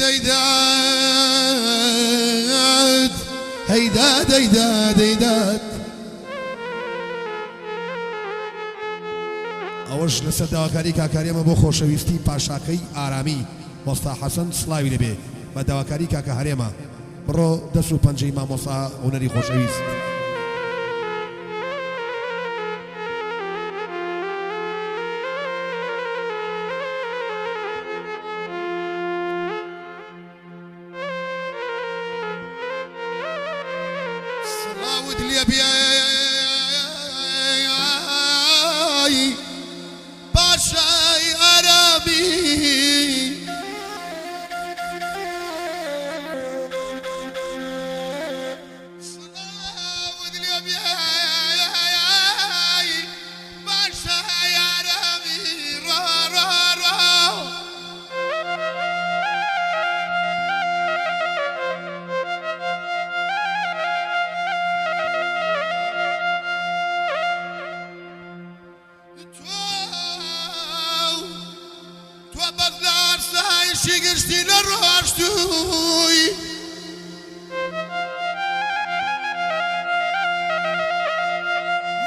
ديداد هيداد هيداد هيداد ئەوەش لەسەر داواکاری کاکاریەمە بۆ خۆشەویستی پاشاکەی ئارامی مۆستا حەسەن سڵاوی لەبێ بە داواکاری کاکە هەرێمە بڕۆ دەست و پەنجەی مامۆستا هونەری خۆشەویست سڵاوت لێ بیای پاشای ئارامی شگشتی نڕاشتووی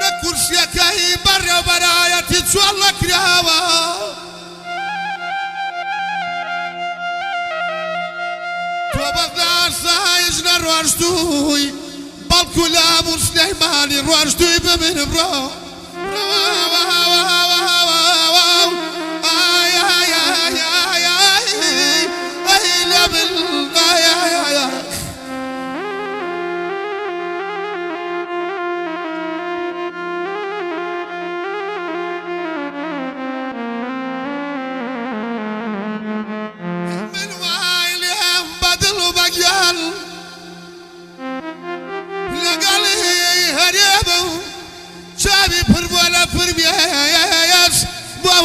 لە کورسیەکەی بەڕێوەبەرایەتی چۆڵ نەکراوە تۆ بەغدار سایش نەڕۆشتووی بەڵکو لامون سلەیمانی ڕۆشتووی بمن بڕۆ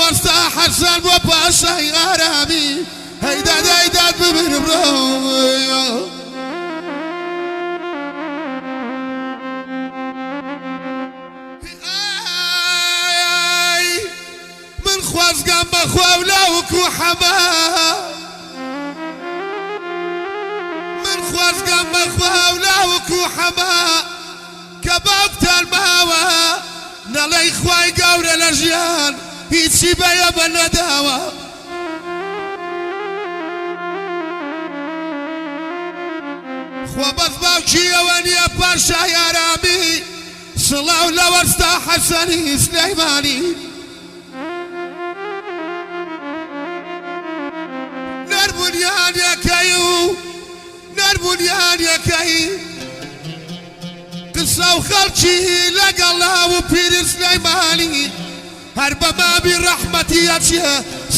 وەستا حەسەن بۆ پاشای ئارامی هەیداد هەیداد ببن بڕۆ من خوازگەم بەخوا و لاوکو حەما من خوازگەم بەخوا و لاوکو حەما کە باوکتان ماوە نەڵێی خوای گەورە لە ژیان هیچی بەیە بە نەداوە خوا بەس باوکی ئەوە نییە پاشای ئارامی سڵاو لە وەستا حەسەنی سلەیمانی نەربوونیان یەکەی و نەربوونیان یەکەی قسە و خەڵکی لەگەڵا و پیری سلەیمانی هەر بە مابی ڕەحمەتی ئەچێ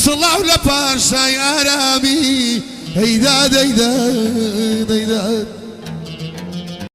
سڵاو لە پاشای ئارامی هەیداد هەیداد هەیداد